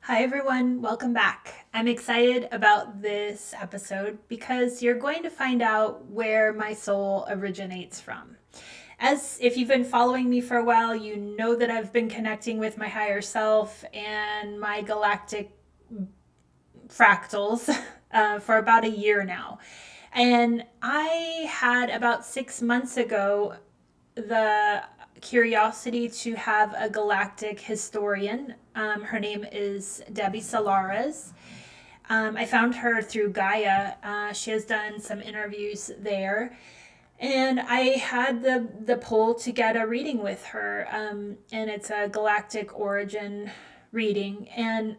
Hi, everyone. Welcome back. I'm excited about this episode because you're going to find out where my soul originates from. As if you've been following me for a while, you know that I've been connecting with my higher self and my galactic fractals for about a year now. And I had about 6 months ago the curiosity to have a galactic historian. Her name is Debbie Solaris. I found her through Gaia. She has done some interviews there. And I had the pull to get a reading with her. And it's a galactic origin reading. And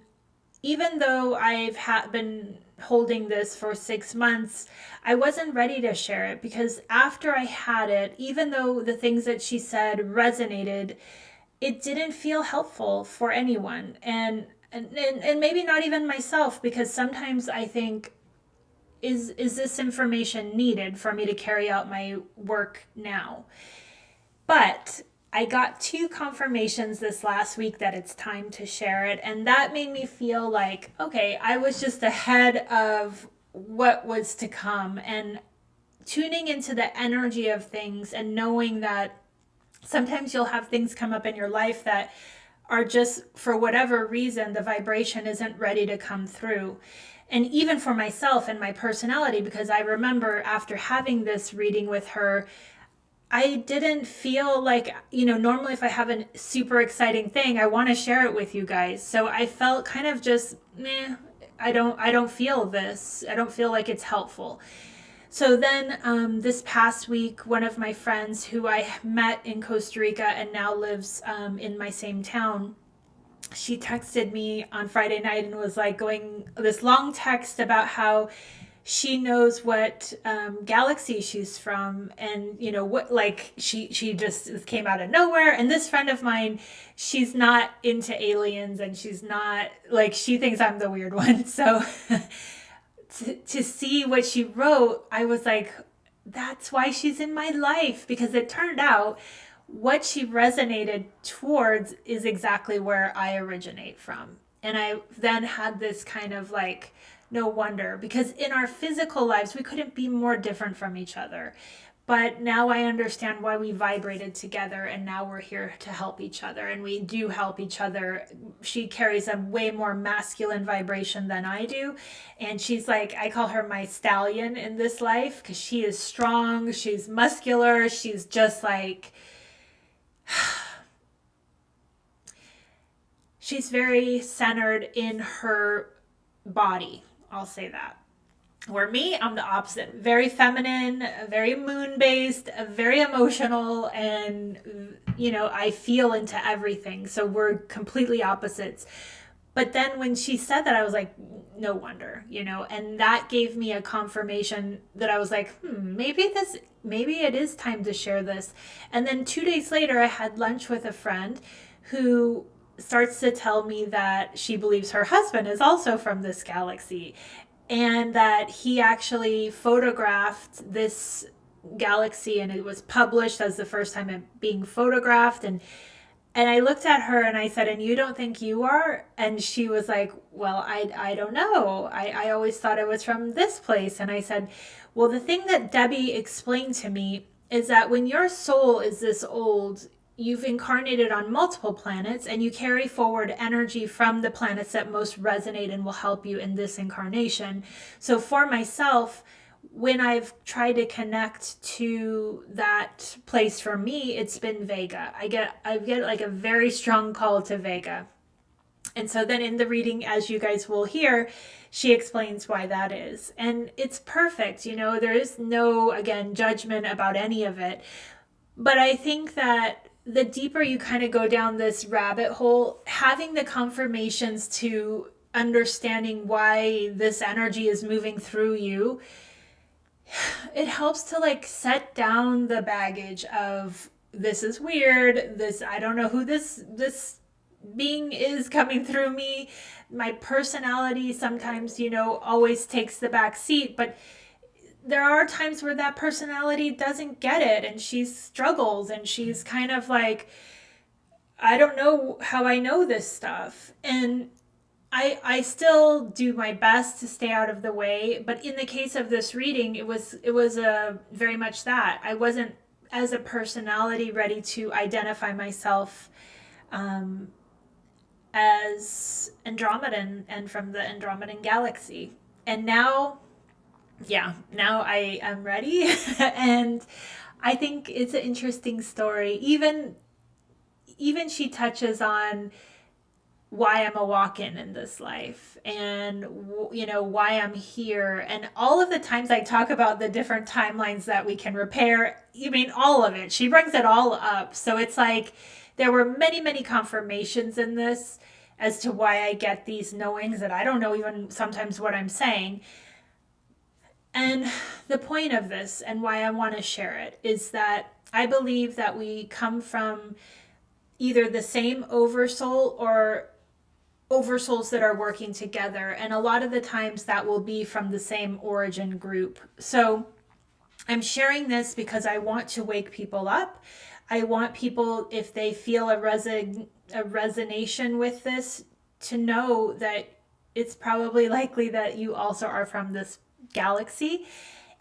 even though been holding this for 6 months, I wasn't ready to share it because after I had it, even though the things that she said resonated, it didn't feel helpful for anyone. And maybe not even myself, because sometimes I think, is this information needed for me to carry out my work now? But I got two confirmations this last week that it's time to share it. And that made me feel like, okay, I was just ahead of what was to come. And tuning into the energy of things and knowing that sometimes you'll have things come up in your life that are just, for whatever reason, the vibration isn't ready to come through. And even for myself and my personality, because I remember after having this reading with her, I didn't feel like, normally if I have a super exciting thing, I want to share it with you guys. So I felt kind of just, meh, I don't feel this. I don't feel like it's helpful. So then this past week, one of my friends who I met in Costa Rica and now lives in my same town, she texted me on Friday night and was like going this long text about how she knows what galaxy she's from, and what, like, she just came out of nowhere. And this friend of mine, she's not into aliens, and she's not, like, she thinks I'm the weird one. So to see what she wrote, I was like, that's why she's in my life, because it turned out what she resonated towards is exactly where I originate from. And I then had this kind of like, no wonder, because in our physical lives, we couldn't be more different from each other. But now I understand why we vibrated together, and now we're here to help each other, and we do help each other. She carries a way more masculine vibration than I do, and she's like, I call her my stallion in this life, because she is strong, she's muscular, she's just like, she's very centered in her body. I'll say that. Where me, I'm the opposite. Very feminine, very moon based, very emotional, and I feel into everything. So we're completely opposites. But then when she said that, I was like, no wonder, and that gave me a confirmation that I was like, maybe it is time to share this. And then 2 days later, I had lunch with a friend who starts to tell me that she believes her husband is also from this galaxy, and that he actually photographed this galaxy, and it was published as the first time it being photographed. And I looked at her and I said, and you don't think you are? And she was like, well, I don't know. I always thought it was from this place. And I said, well, the thing that Debbie explained to me is that when your soul is this old, you've incarnated on multiple planets, and you carry forward energy from the planets that most resonate and will help you in this incarnation. So for myself, when I've tried to connect to that place, for me, it's been Vega. I get like a very strong call to Vega. And so then in the reading, as you guys will hear, she explains why that is. And it's perfect. There is no, again, judgment about any of it. But I think that the deeper you kind of go down this rabbit hole, having the confirmations to understanding why this energy is moving through you, it helps to like set down the baggage of, this is weird, this, I don't know who this being is coming through me. My personality sometimes, always takes the back seat, but there are times where that personality doesn't get it, and she struggles, and she's kind of like, I don't know how I know this stuff. And I still do my best to stay out of the way, but in the case of this reading, it was a very much that I wasn't as a personality ready to identify myself um, as Andromedan and from the Andromedan galaxy. And now, yeah, now I am ready, and I think it's an interesting story. Even she touches on why I'm a walk-in in this life, and why I'm here, and all of the times I talk about the different timelines that we can repair. You mean all of it, she brings it all up. So it's like there were many confirmations in this as to why I get these knowings that I don't know even sometimes what I'm saying. And the point of this and why I want to share it is that I believe that we come from either the same oversoul or oversouls that are working together. And a lot of the times that will be from the same origin group. So I'm sharing this because I want to wake people up. I want people, if they feel a resonation with this, to know that it's probably likely that you also are from this galaxy,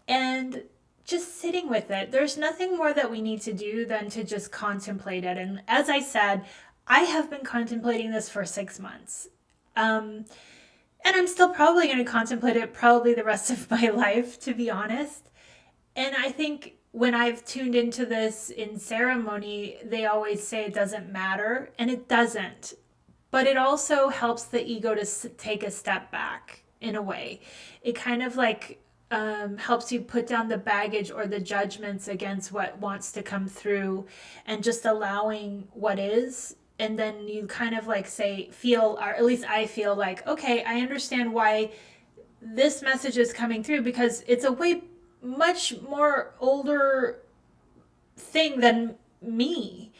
and just sitting with it. There's nothing more that we need to do than to just contemplate it. And as I said, I have been contemplating this for 6 months. And I'm still probably going to contemplate it probably the rest of my life, to be honest. And I think when I've tuned into this in ceremony, they always say it doesn't matter, and it doesn't. But it also helps the ego to take a step back in a way. It kind of like helps you put down the baggage or the judgments against what wants to come through, and just allowing what is. And then you kind of like feel, or at least I feel like, okay, I understand why this message is coming through, because it's a way much more older thing than me.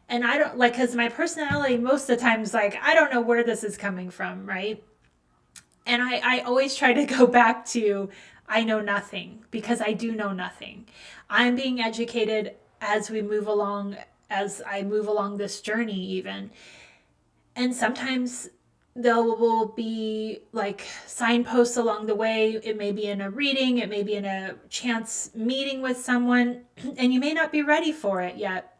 And I don't like, because my personality most of the times, like, I don't know where this is coming from, right? And I always try to go back to, I know nothing, because I do know nothing. I'm being educated as we move along, as I move along this journey even. And sometimes there will be like signposts along the way. It may be in a reading, it may be in a chance meeting with someone, and you may not be ready for it yet.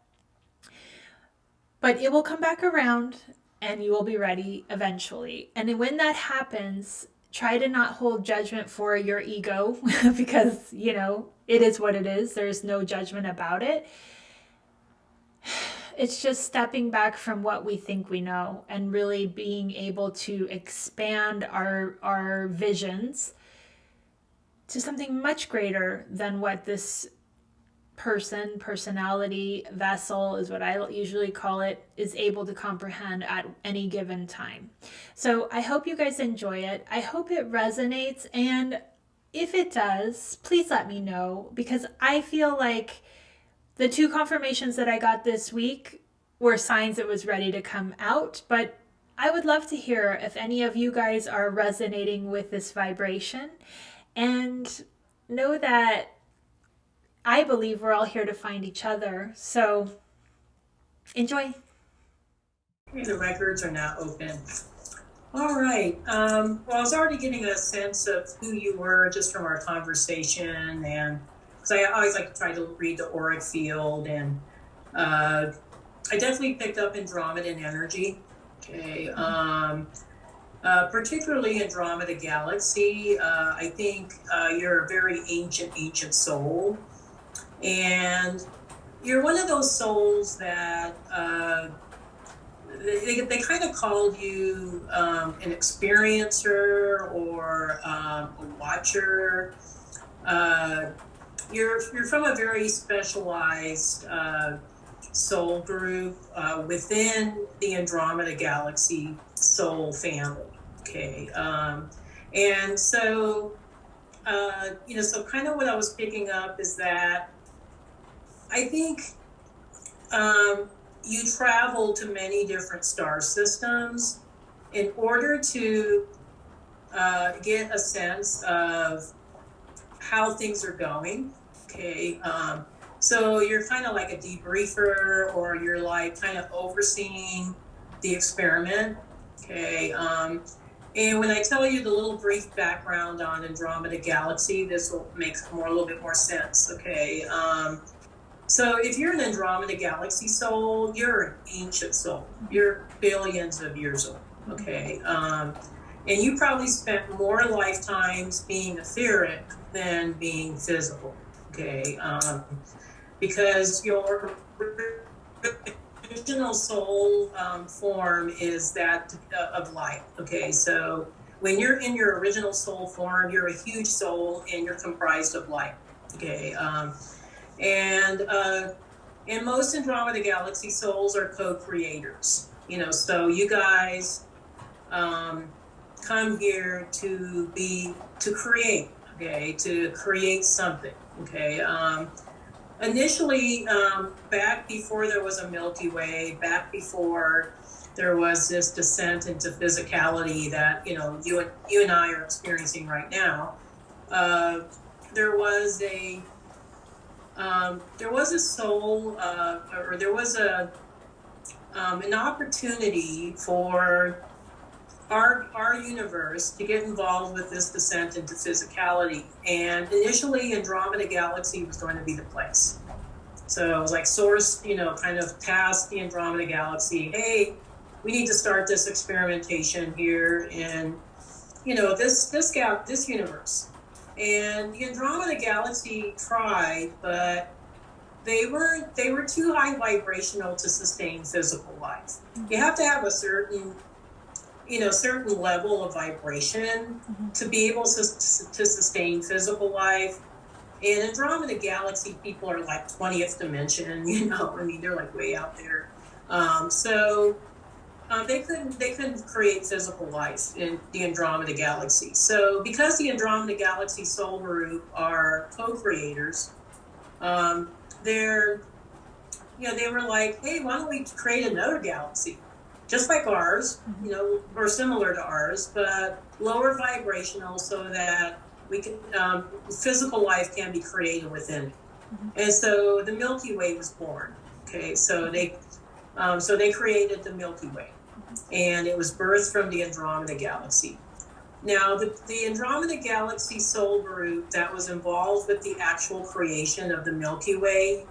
But it will come back around, and you will be ready eventually. And when that happens, try to not hold judgment for your ego, because, it is what it is. There's no judgment about it. It's just stepping back from what we think we know and really being able to expand our visions to something much greater than what this personality, vessel is what I usually call it, is able to comprehend at any given time. So I hope you guys enjoy it. I hope it resonates. And if it does, please let me know, because I feel like the 2 confirmations that I got this week were signs it was ready to come out. But I would love to hear if any of you guys are resonating with this vibration. And know that I believe we're all here to find each other. So enjoy. The records are now open. All right. Well, I was already getting a sense of who you were just from our conversation, and because I always like to try to read the auric field, and I definitely picked up Andromedan energy. Okay. Particularly Andromeda Galaxy. I think you're a very ancient soul, and you're one of those souls that they kind of called you an experiencer or a watcher. You're from a very specialized soul group within the Andromeda Galaxy soul family. Okay, and so so kind of what I was picking up is that I think you travel to many different star systems in order to get a sense of how things are going. Okay, so you're kind of like a debriefer, or you're like kind of overseeing the experiment. Okay, And when I tell you the little brief background on Andromeda Galaxy, this will make a little bit more sense, okay? So if you're an Andromeda Galaxy soul, you're an ancient soul. You're billions of years old, okay? And you probably spent more lifetimes being etheric than being physical, okay? Because your original soul form is that of light, okay? So when you're in your original soul form, you're a huge soul and you're comprised of light, okay? And most Andromeda Galaxy souls are co-creators, you know, so you guys come here to create, okay, to create something, okay? Initially, back before there was a Milky Way, back before there was this descent into physicality that, you know, you and I are experiencing right now, there was a soul, or there was an opportunity for our universe to get involved with this descent into physicality. And initially, Andromeda Galaxy was going to be the place. So it was like Source, you know, kind of tasked the Andromeda Galaxy, hey, we need to start this experimentation here in, you know, this universe. And the Andromeda Galaxy tried, but they were too high vibrational to sustain physical life. You have to have a certain level of vibration to be able to sustain physical life. In Andromeda Galaxy, people are like 20th dimension, you know, I mean, they're like way out there. So they couldn't create physical life in the Andromeda Galaxy. So because the Andromeda Galaxy soul group are co-creators, they were like, hey, why don't we create another galaxy? Just like ours, you know, or similar to ours, but lower vibrational so that we can, physical life can be created within it. And so the Milky Way was born. Okay, so they created the Milky Way, and it was birthed from the Andromeda Galaxy. Now, the Andromeda Galaxy soul group that was involved with the actual creation of the Milky Way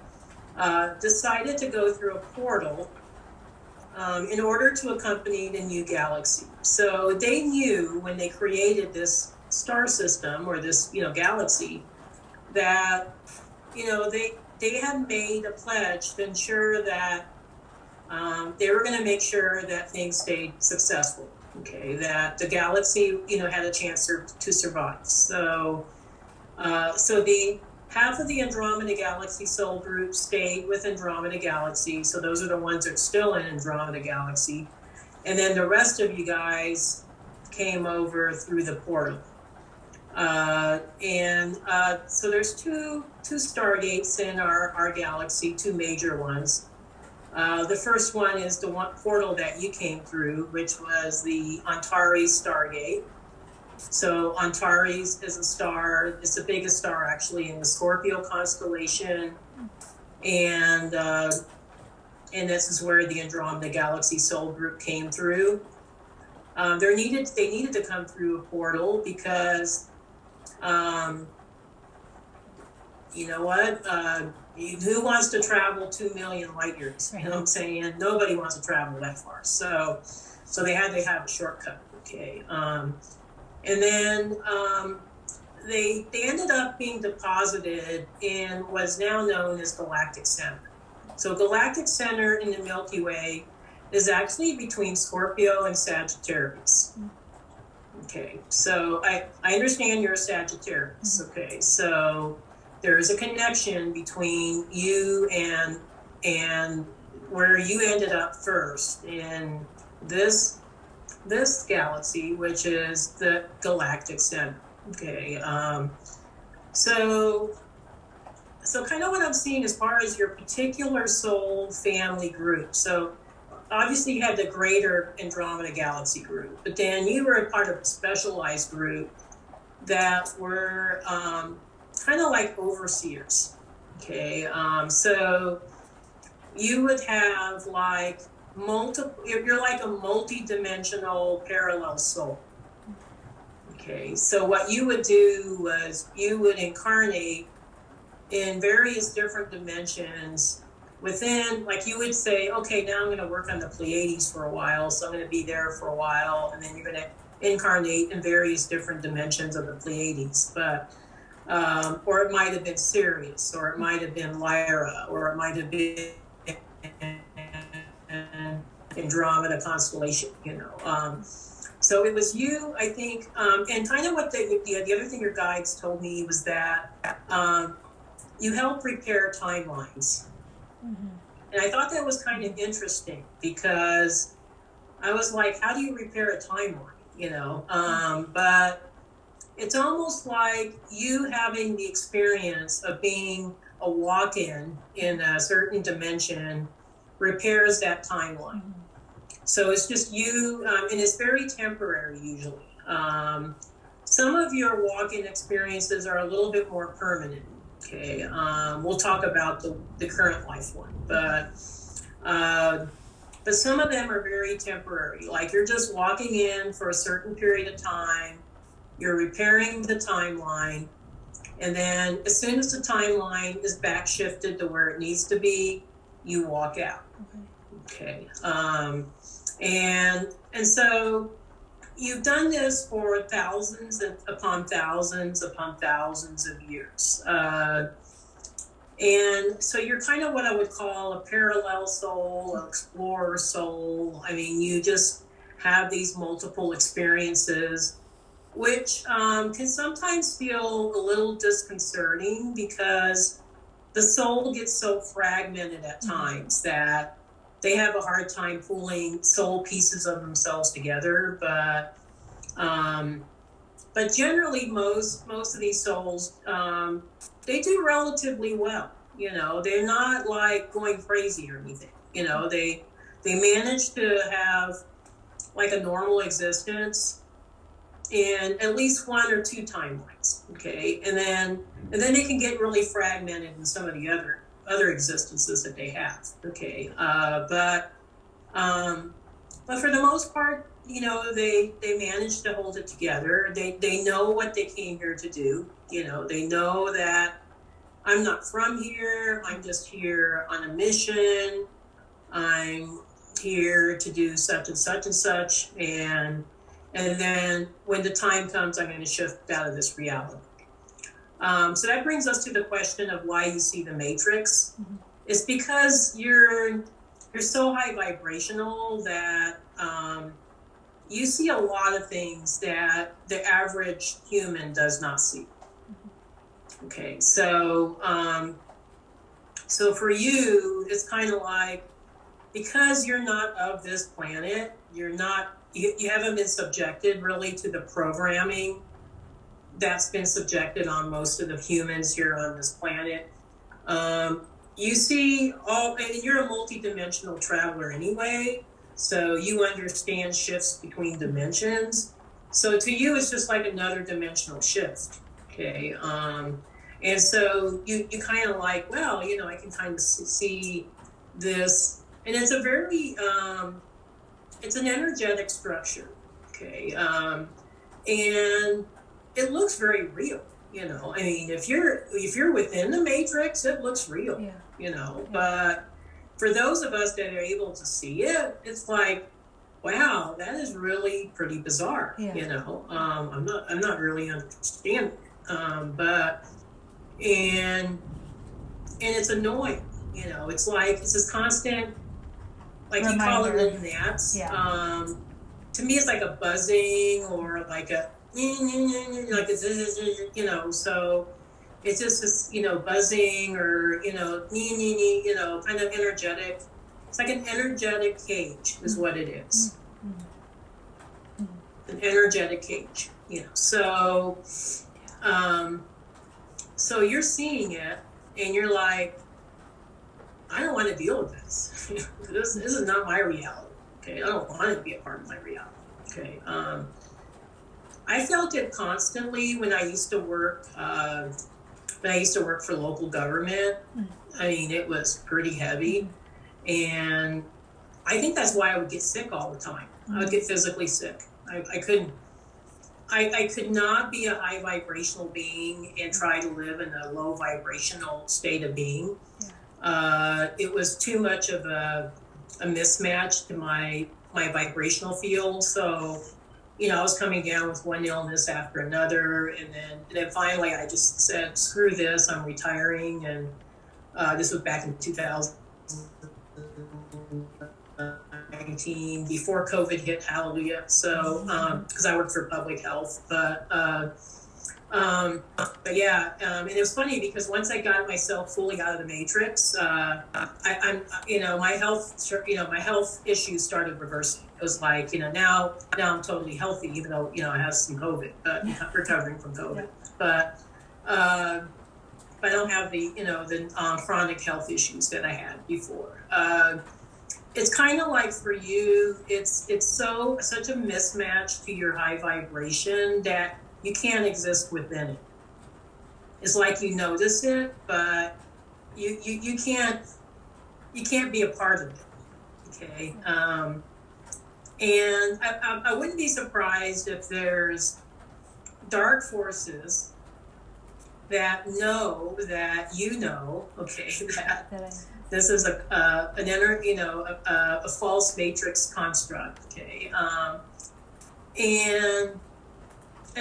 decided to go through a portal in order to accompany the new galaxy. So they knew when they created this star system or this, you know, galaxy, that, you know, they had made a pledge to ensure that they were going to make sure that things stayed successful. Okay, that the galaxy, you know, had a chance to survive. So, the half of the Andromeda Galaxy soul group stayed with Andromeda Galaxy. So those are the ones that are still in Andromeda Galaxy. And then the rest of you guys came over through the portal. So there's two stargates in our galaxy, two major ones. The first one is the one portal that you came through, which was the Antares Stargate. So Antares is a star. It's the biggest star actually in the Scorpio constellation, and this is where the Andromeda Galaxy soul group came through. They needed to come through a portal because, you know what? Who wants to travel 2 million light years? You know what I'm saying? Nobody wants to travel that far. So they had to have a shortcut. Okay. And then they ended up being deposited in what is now known as Galactic Center. So Galactic Center in the Milky Way is actually between Scorpio and Sagittarius. Okay, so I understand you're a Sagittarius. Okay, so there is a connection between you and where you ended up first in this galaxy, which is the Galactic Center. Okay, so kind of what I'm seeing as far as your particular soul family group. So obviously you had the greater Andromeda Galaxy group, but then you were a part of a specialized group that were kind of like overseers. Okay, so you would have like you're like a multi-dimensional parallel soul. Okay, so what you would do was you would incarnate in various different dimensions within, like you would say, okay, now I'm going to work on the Pleiades for a while, so I'm going to be there for a while, and then you're going to incarnate in various different dimensions of the Pleiades. But or it might have been Sirius, or it might have been Lyra, or it might have been Andromeda constellation, so it was you, I think, and kind of what the other thing your guides told me was that you help repair timelines. Mm-hmm. And I thought that was kind of interesting because I was like, how do you repair a timeline, but it's almost like you having the experience of being a walk-in in a certain dimension repairs that timeline. Mm-hmm. So it's just you, and it's very temporary usually. Some of your walk-in experiences are a little bit more permanent. Okay, we'll talk about the current life one, but some of them are very temporary. Like you're just walking in for a certain period of time, you're repairing the timeline, and then as soon as the timeline is back shifted to where it needs to be, you walk out. Okay. And so you've done this for thousands upon thousands of years. And so you're kind of what I would call a parallel soul, an explorer soul. I mean, you just have these multiple experiences, which can sometimes feel a little disconcerting because the soul gets so fragmented at times that they have a hard time pulling soul pieces of themselves together. But generally, most of these souls, they do relatively well. They're not like going crazy or anything. They manage to have like a normal existence in at least one or two timelines. Okay, and then they can get really fragmented in some of the other existences that they have. Okay, but for the most part, they manage to hold it together. They know what they came here to do. They know that I'm not from here. I'm just here on a mission. I'm here to do such and such and such, and then when the time comes, I'm going to shift out of this reality. So that brings us to the question of why you see the Matrix. Mm-hmm. It's because you're so high vibrational that you see a lot of things that the average human does not see. Mm-hmm. Okay, so for you, it's kind of like, because you're not of this planet, you haven't been subjected really to the programming that's been subjected on most of the humans here on this planet. You see and you're a multi-dimensional traveler anyway, so you understand shifts between dimensions. So to you, it's just like another dimensional shift. Okay. And so you kind of like, well, I can kind of see this, and it's a very, it's an energetic structure. Okay. And it looks very real, I mean, if you're within the Matrix, it looks real, but for those of us that are able to see it, it's like, wow, that is really pretty bizarre. I'm not really understanding but and it's annoying, it's like, it's this constant, like reminder. You call it little gnats. To me, it's like a buzzing or like a like it's, so it's just this, buzzing or, kind of energetic. It's like an energetic cage is what it is. An energetic cage, so so you're seeing it and you're like, I don't want to deal with this. This is not my reality. Okay, I don't want it to be a part of my reality. Okay, I felt it constantly when I used to work. For local government. I mean, it was pretty heavy, and I think that's why I would get sick all the time. I would get physically sick. I couldn't. I could not be a high vibrational being and try to live in a low vibrational state of being. It was too much of a mismatch to my vibrational field. So, I was coming down with one illness after another, and then finally I just said, screw this, I'm retiring. And this was back in 2019, before COVID hit, hallelujah. So, because I worked for public health, but yeah, and it was funny because once I got myself fully out of the matrix, I'm my health issues started reversing. It was like, now I'm totally healthy, even though, I have some COVID, but recovering from COVID, but I don't have the chronic health issues that I had before. It's kind of like for you, it's such a mismatch to your high vibration that you can't exist within it. It's like you notice it, but you can't be a part of it. Okay, and I wouldn't be surprised if there's dark forces that know that okay, that this is a false matrix construct. Okay, and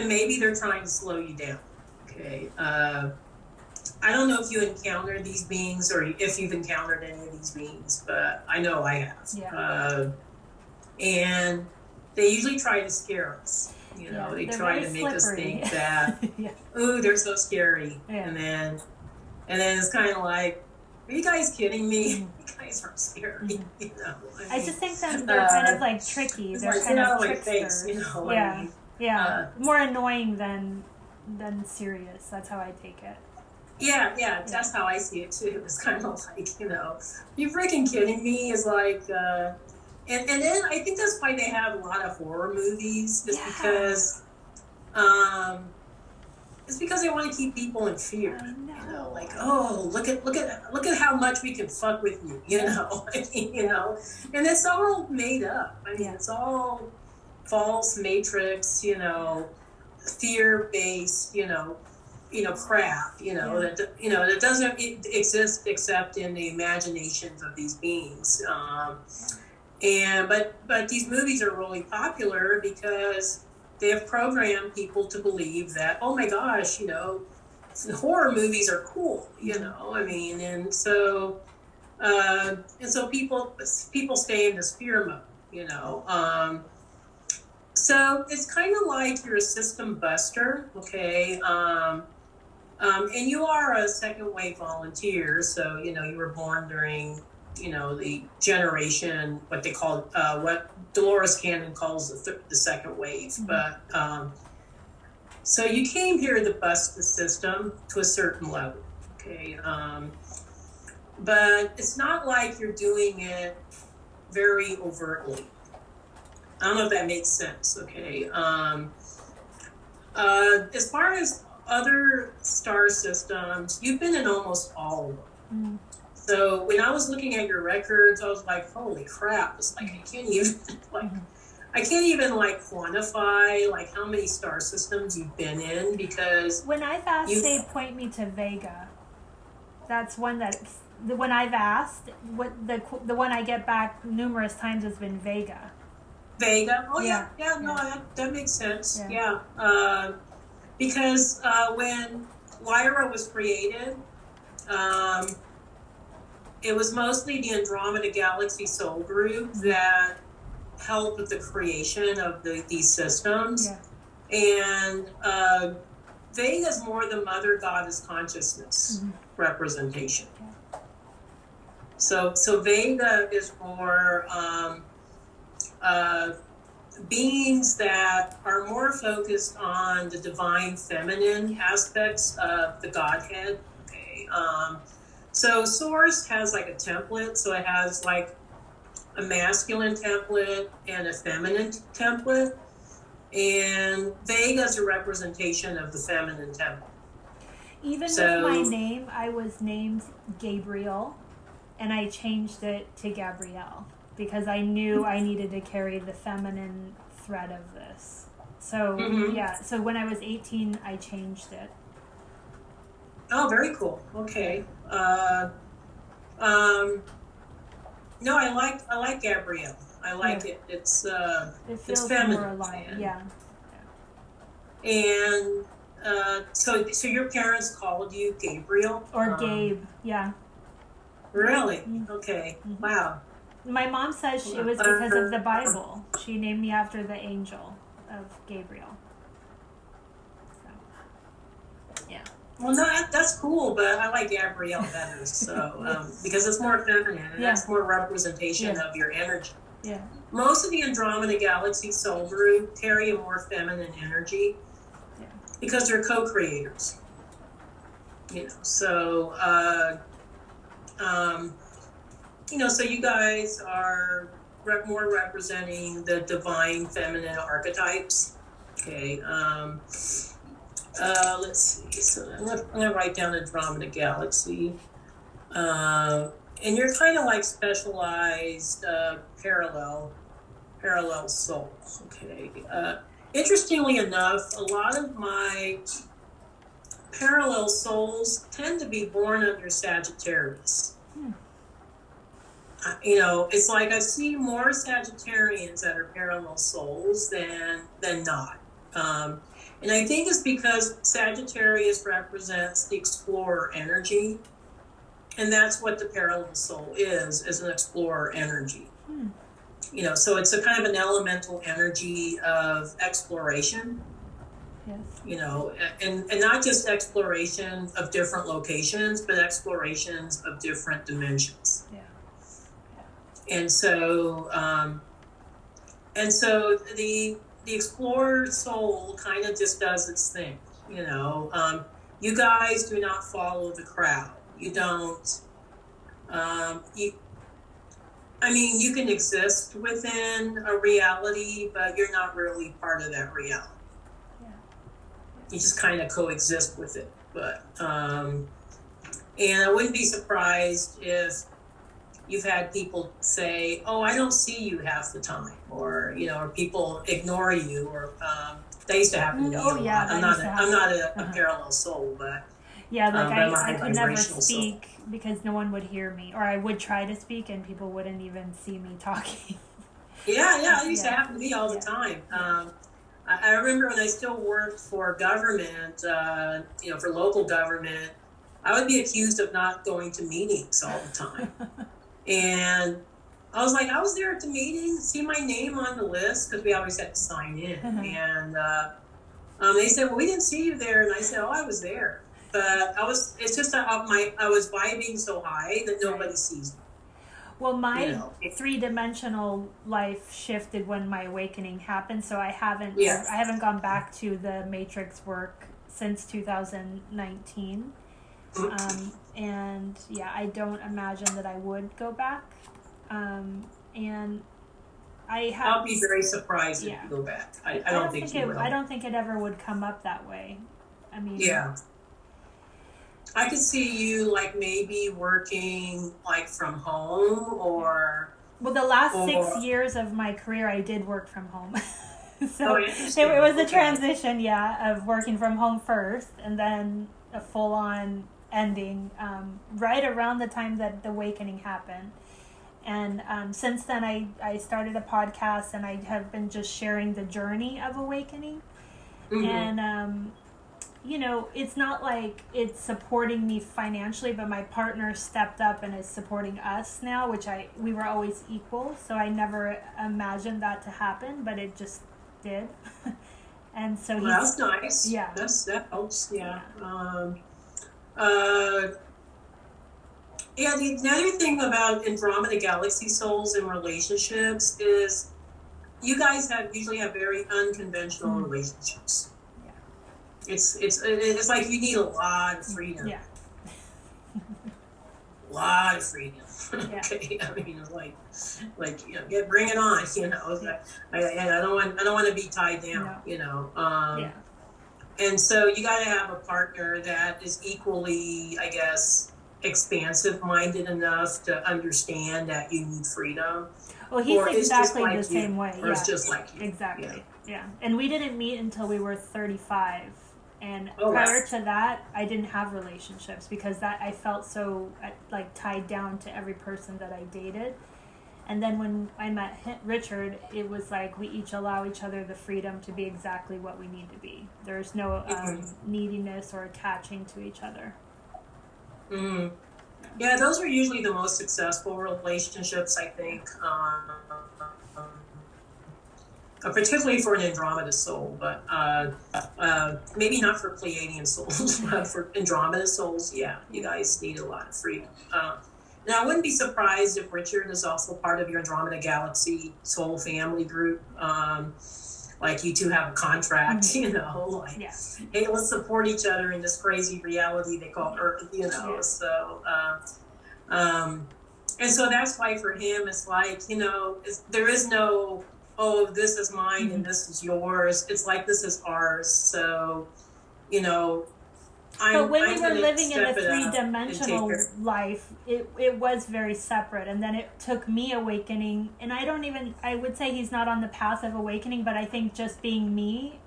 maybe they're trying to slow you down. Okay. I don't know if you encountered these beings or if you've encountered any of these beings, but I know I have. Yeah. And they usually try to scare us. They try to make us think that, ooh, they're so scary. Yeah. And then it's kind of like, are you guys kidding me? You guys aren't scary. I just think that they're kind of like tricky. They're like, kind of tricksters. Fakes, Yeah, more annoying than serious. That's how I take it. Yeah, that's how I see it too. It's kind of like, you freaking kidding me? Is like, and then I think that's why they have a lot of horror movies. Because they want to keep people in fear. I know. Like, oh, look at how much we can fuck with you. And it's all made up. I mean, it's all false matrix, fear-based, crap, that doesn't exist except in the imaginations of these beings. But these movies are really popular because they have programmed people to believe that, oh my gosh, horror movies are cool, I mean, and so people stay in this fear mode, So it's kind of like you're a system buster, okay? And you are a second wave volunteer, so you were born during the generation, what they call what Dolores Cannon calls the second wave. Mm-hmm. But so you came here to bust the system to a certain level, okay? But it's not like you're doing it very overtly. I don't know if that makes sense, okay? As far as other star systems, you've been in almost all of them. Mm. So when I was looking at your records, I was like, holy crap. It's like, I can't even quantify like how many star systems you've been in, because when I've asked, they point me to Vega. That's one that's the one I've asked. What the one I get back numerous times has been Vega. Vega. Oh yeah. That makes sense. Yeah. Because when Lyra was created, it was mostly the Andromeda Galaxy Soul Group that helped with the creation of these systems. Yeah. And Vega's more the Mother Goddess consciousness representation. Yeah. So Vega is more beings that are more focused on the divine feminine aspects of the Godhead. Okay. So Source has like a template. So it has like a masculine template and a feminine template. And Vega is a representation of the feminine template. Even with my name, I was named Gabriel, and I changed it to Gabrielle, because I knew I needed to carry the feminine thread of this. So Mm-hmm. yeah, so when I was 18, I changed it. Oh, very cool. Okay. Um, no, I like Gabrielle. I Yeah, like it. it It's feels more feminine, alive. Yeah. and so your parents called you Gabriel. Or Gabe. Yeah. Really? Mm-hmm. Okay. Mm-hmm. Wow. My mom says it was because of the Bible. She named me after the angel of Gabriel. So, yeah. Well, no, that's cool, but I like Gabrielle better. So because it's more feminine and Yeah. that's more representation Yeah. of your energy. Yeah. Most of the Andromeda Galaxy soul group carry a more feminine energy Yeah. because they're co-creators. So so you guys are more representing the divine feminine archetypes. Okay. Let's see. So I'm gonna write down Andromeda Galaxy. And you're kind of like specialized parallel souls. Okay. Interestingly enough, a lot of my parallel souls tend to be born under Sagittarius. It's like I see more Sagittarians that are parallel souls than not. And I think it's because Sagittarius represents the explorer energy, and that's what the parallel soul is an explorer energy. So it's a kind of an elemental energy of exploration. Yes. And not just exploration of different locations, but explorations of different dimensions. Yeah. And so the explorer soul kind of just does its thing. You guys do not follow the crowd. You don't. You can exist within a reality, but you're not really part of that reality. Yeah. You just kind of coexist with it. But and I wouldn't be surprised if you've had people say, "Oh, I don't see you half the time," or people ignore you, or that used to happen to me a lot. Yeah, I'm not a parallel soul, but yeah, like I could never vibrational soul. speak because no one would hear me, or I would try to speak and people wouldn't even see me talking. Yeah, it used to happen to me all the time. I remember when I still worked for government, for local government, I would be accused of not going to meetings all the time. And I was like, I was there at the meeting, see my name on the list, because we always had to sign in. And they said, well, we didn't see you there. And I said, oh, I was there. But it's just that I was vibing so high that nobody sees me. Well, my three-dimensional life shifted when my awakening happened, so I haven't gone back to the Matrix work since 2019. And yeah, I don't imagine that I would go back. And I'll be very surprised if you go back. I don't think you will. I don't think it ever would come up that way. I mean, yeah. I could see you like maybe working like from home or. Well, the last 6 years of my career, I did work from home. So it was a transition, of working from home first, and then a full-on ending right around the time that the awakening happened. And since then, I started a podcast, and I have been just sharing the journey of awakening. And it's not like it's supporting me financially, but my partner stepped up and is supporting us now, which we were always equal. So I never imagined that to happen, but it just did. And so that's nice. Yeah. That helps. Yeah. The other thing about Andromeda Galaxy souls and relationships is you guys usually have very unconventional relationships. It's like you need a lot of freedom. Yeah. A lot of freedom. Okay. I mean, bring it on. I don't want to be tied down. No. And so you got to have a partner that is equally, I guess, expansive-minded enough to understand that you need freedom. Well, he's exactly the same way. Or it's just like you. Exactly. Yeah. And we didn't meet until we were 35. And Oh, wow. prior to that, I didn't have relationships because that I felt so like tied down to every person that I dated. And then when I met Richard, it was like we each allow each other the freedom to be exactly what we need to be. There's no neediness or attaching to each other. Mm. Yeah, those are usually the most successful relationships, I think. Particularly for an Andromeda soul, but maybe not for Pleiadian souls, but for Andromeda souls, yeah, you guys need a lot of freedom. Now, I wouldn't be surprised if Richard is also part of your Andromeda Galaxy soul family group. Like you two have a contract, you know, like, hey, let's support each other in this crazy reality they call Earth, you know. So, and so that's why for him, it's like, you know, there is no, oh, this is mine and this is yours. It's like, this is ours. So, you know, but when we were living in a three-dimensional life, it was very separate. And then it took me awakening. And I would say he's not on the path of awakening, but I think just being me,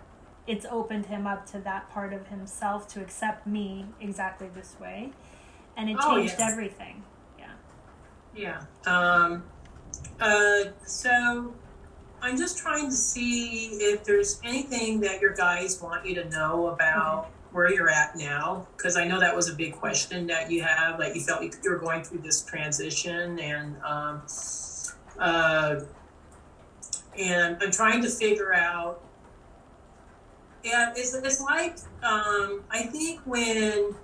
it's opened him up to that part of himself to accept me exactly this way. And it changed everything. Yeah. So I'm just trying to see if there's anything that your guys want you to know about where you're at now, because I know that was a big question that you have, like you felt you were going through this transition, and I'm trying to figure out. Yeah, it's like I think when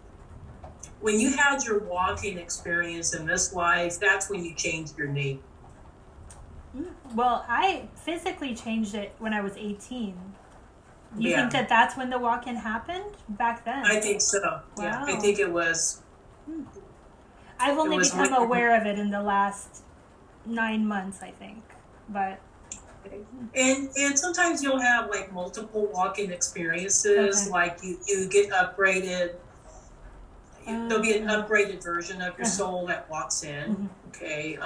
you had your walking experience in this life, that's when you changed your name. Well, I physically changed it when I was 18. You think that that's when the walk-in happened back then? I think so. Wow. Yeah, I think it was. I've only become aware of it in the last 9 months, I think. But and sometimes you'll have like multiple walk-in experiences. Like you get upgraded. There'll be an upgraded version of your soul that walks in. Okay.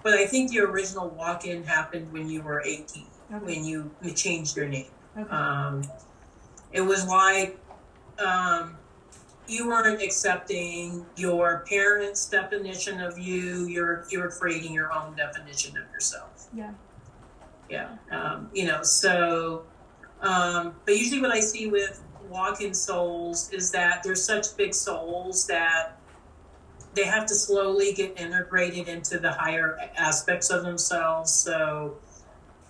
But I think the original walk-in happened when you were 18, when you changed your name. It was like you weren't accepting your parents' definition of you. You were creating your own definition of yourself. You know, so but usually what I see with walk-in souls is that they're such big souls that they have to slowly get integrated into the higher aspects of themselves. So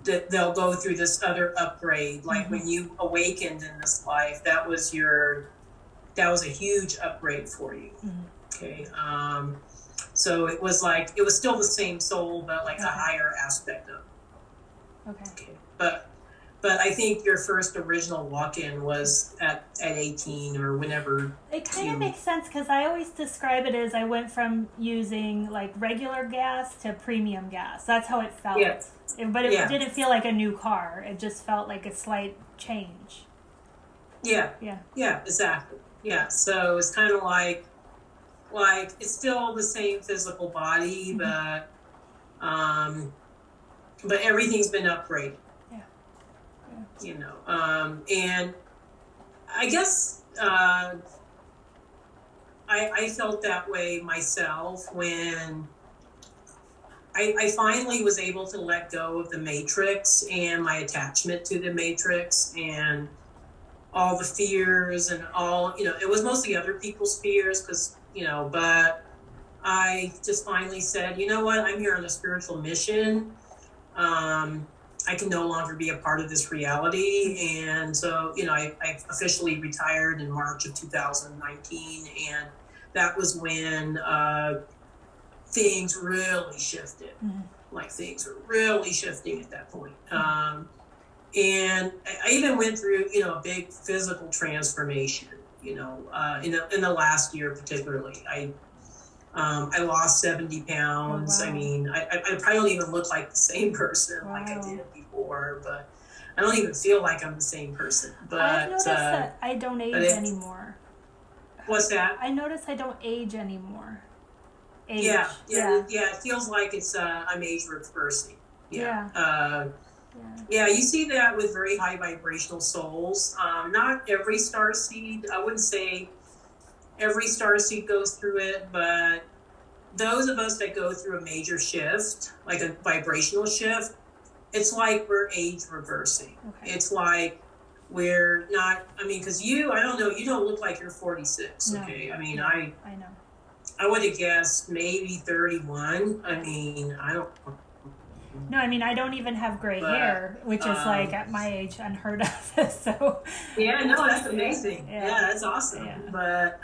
that they'll go through this other upgrade. Like when you awakened in this life, that was a huge upgrade for you. Okay. So it was still the same soul, but like a higher aspect of it. Okay. But I think your first original walk-in was at 18 or whenever. It kind of makes sense because I always describe it as I went from using like regular gas to premium gas. That's how it felt. But it didn't feel like a new car. It just felt like a slight change. Yeah, exactly. Yeah, so it's kind of like it's still the same physical body, but everything's been upgraded. You know, and I guess I felt that way myself when I finally was able to let go of the Matrix and my attachment to the Matrix and all the fears and all, you know, it was mostly other people's fears because, you know, but I just finally said, you know what, I'm here on a spiritual mission. I can no longer be a part of this reality. And so, you know, I officially retired in March of 2019. And that was when things really shifted. Like things were really shifting at that point. And I even went through, you know, a big physical transformation, you know, in the last year particularly. I lost 70 pounds. I mean, I probably don't even look like the same person like I did before, but I don't even feel like I'm the same person. But I've noticed that I don't age anymore. What's that? I notice I don't age anymore. Yeah. It feels like it's I'm age reversing. Yeah, you see that with very high vibrational souls. Not every starseed, I wouldn't say every starseed goes through it, but those of us that go through a major shift, like a vibrational shift, it's like we're age reversing. Okay. It's like we're not, I mean, because I don't know, you don't look like you're 46, no. Okay? I mean, no, I know. I would have guessed maybe 31. I mean, I don't. No, I mean, I don't even have gray hair, which is like at my age unheard of. So. Yeah, no, that's amazing. Yeah, that's awesome. Yeah. But,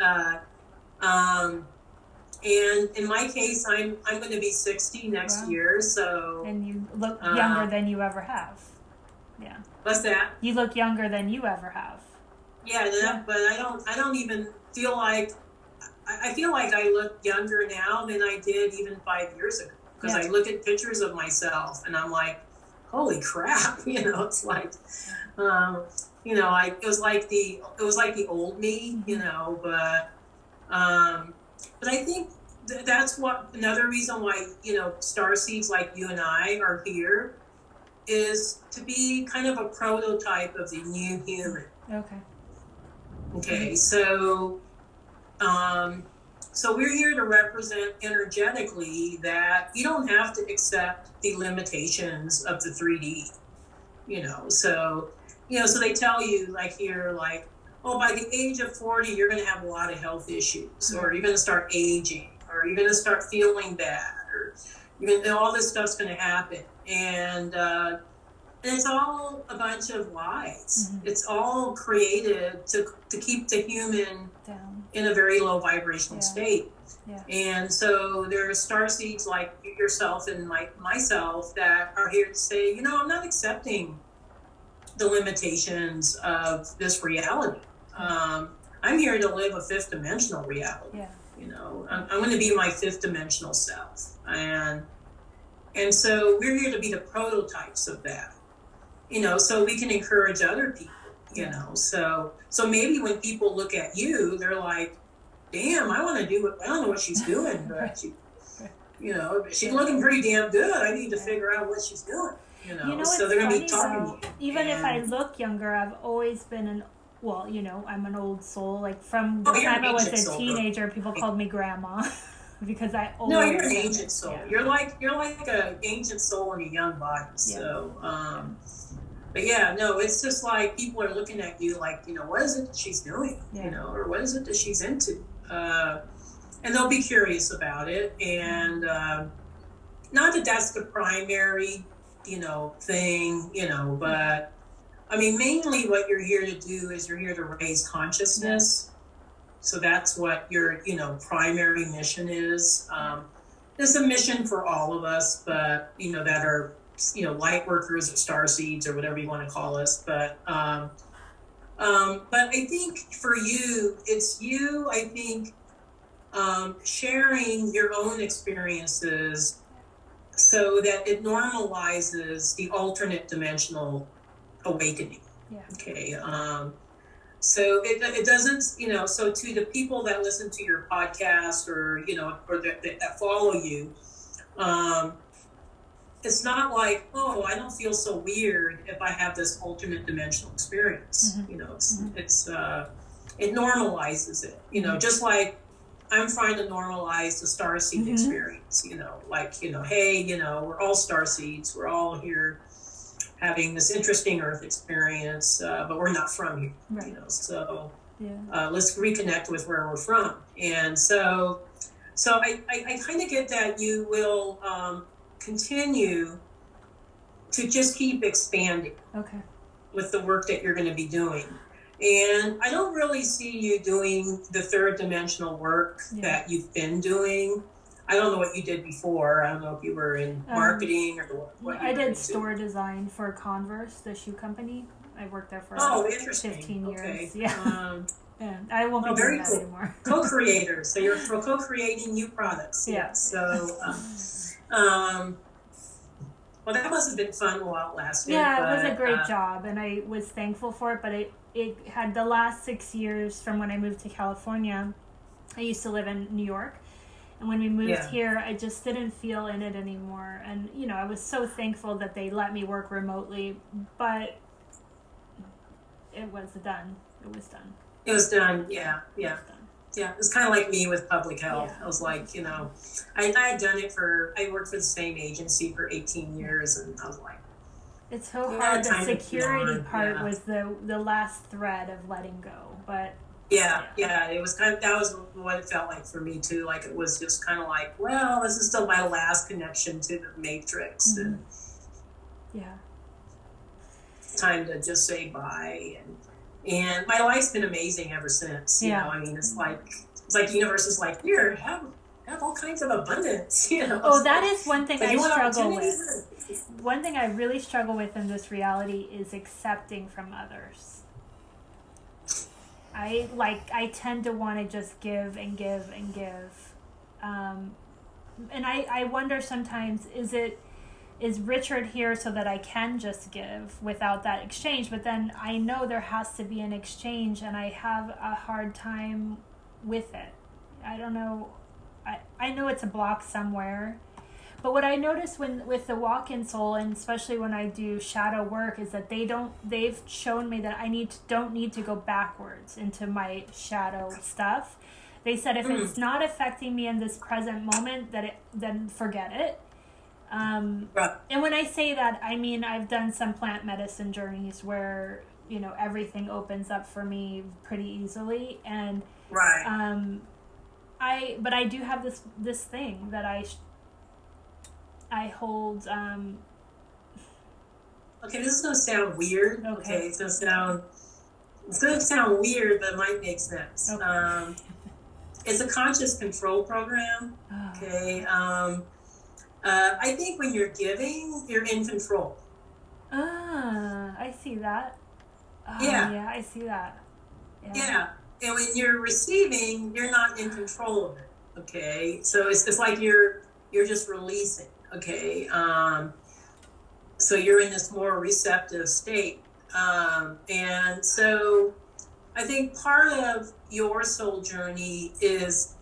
and in my case, I'm going to be 60 next year, so. And you look younger than you ever have. Yeah. What's that? You look younger than you ever have. Yeah, but I don't even feel like. I feel like I look younger now than I did even 5 years ago, because I look at pictures of myself and I'm like, holy crap, it's like, it was like the old me, but I think that's another reason why, starseeds like you and I are here, is to be kind of a prototype of the new human. Okay, so we're here to represent energetically that you don't have to accept the limitations of the 3D, so they tell you, like here, like, oh, by the age of 40, you're going to have a lot of health issues, or you're going to start aging, or you're going to start feeling bad, or all this stuff's going to happen. And it's all a bunch of lies. Mm-hmm. It's all created to keep the human down in a very low vibrational state. Yeah. And so there are starseeds like yourself and myself that are here to say, I'm not accepting the limitations of this reality. I'm here to live a fifth dimensional reality. Yeah. I'm going to be my fifth dimensional self. And so we're here to be the prototypes of that. So we can encourage other people, so maybe when people look at you, they're like, damn, I don't know what she's doing, but she's looking pretty damn good. I need to figure out what she's doing, so they're going to be talking to you. Even if I look younger, I've always been I'm an old soul. Like from the time I was a teenager, people called me grandma. Because you're an ancient soul. Yeah. You're like an ancient soul in a young body. Yeah. So, but it's just like people are looking at you like, what is it that she's doing? Yeah. Or what is it that she's into? And they'll be curious about it. And not that that's the primary, thing, but I mean, mainly what you're here to do is you're here to raise consciousness. So that's what your, primary mission is. It's a mission for all of us, but, that are, light workers or starseeds or whatever you want to call us. But I think for you, it's you, I think, sharing your own experiences so that it normalizes the alternate dimensional awakening. Yeah. Okay. So it doesn't, so to the people that listen to your podcast or, or that follow you, it's not like, oh, I don't feel so weird if I have this alternate dimensional experience. Mm-hmm. It normalizes it, just like I'm trying to normalize the starseed mm-hmm. experience, hey, we're all starseeds. We're all here having this interesting Earth experience, but we're not from here, right. So let's reconnect with where we're from. And so I kind of get that you will continue to just keep expanding with the work that you're going to be doing. And I don't really see you doing the third dimensional work that you've been doing. I don't know what you did before. I don't know if you were in marketing or what. I did store design for Converse, the shoe company. I worked there for 15 years. Okay. Yeah. And I won't be doing that anymore. Co-creator. So you're co-creating new products. Yeah. So, well, that must have been fun while it lasted. Yeah, it was a great job, and I was thankful for it. But it had the last 6 years from when I moved to California. I used to live in New York. And when we moved Yeah. here, I just didn't feel in it anymore. And, you know, I was so thankful that they let me work remotely, but it was done. It was done. It was done. Yeah. It Yeah. was done. Yeah. It's kind of like me with public health. Yeah. I was like, I had done it I worked for the same agency for 18 years, and I was like, It's so yeah, hard. The time to move security on. part Yeah. was the last thread of letting go. But Yeah, it was that was what it felt like for me too. Like it was just kind of like, well, this is still my last connection to the matrix, Mm-hmm. and yeah. it's time to just say bye. And my life's been amazing ever since. You know, I mean, it's like the universe is like, here, have all kinds of abundance. You know. Oh, that is one thing I struggle with. with. One thing I really struggle with in this reality is accepting from others. I tend to want to just give and give and give. And I wonder sometimes, is Richard here so that I can just give without that exchange? But then I know there has to be an exchange, and I have a hard time with it. I don't know. I know it's a block somewhere. But what I notice with the walk-in soul, and especially when I do shadow work, is that they've shown me that I don't need to go backwards into my shadow stuff. They said if it's not affecting me in this present moment, then forget it. Right. And when I say that, I mean I've done some plant medicine journeys where, you know, everything opens up for me pretty easily, and Right. but I do have this thing that I hold. Okay, this is gonna sound weird. Okay. It's gonna sound weird, but it might make sense. Okay. It's a conscious control program. Oh. Okay. I think when you're giving, you're in control. I see that. Yeah, I see that. Yeah. And when you're receiving, you're not in control of it. Okay. So it's like you're just releasing. Okay. So you're in this more receptive state. And so I think part of your soul journey is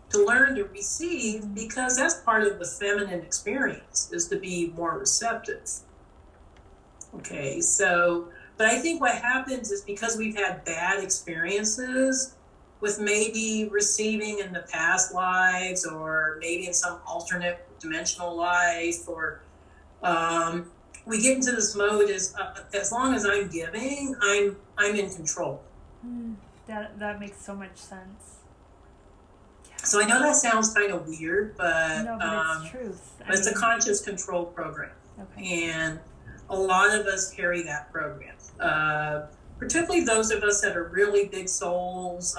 to learn to receive, because that's part of the feminine experience, is to be more receptive. Okay, so, but I think what happens is because we've had bad experiences with maybe receiving in the past lives, or maybe in some alternate dimensional life, or we get into this mode as long as I'm giving, I'm in control. That makes so much sense. So I know that sounds kind of weird, but no, but it's truth. It's a conscious control program. Okay. And a lot of us carry that program. Particularly those of us that are really big souls.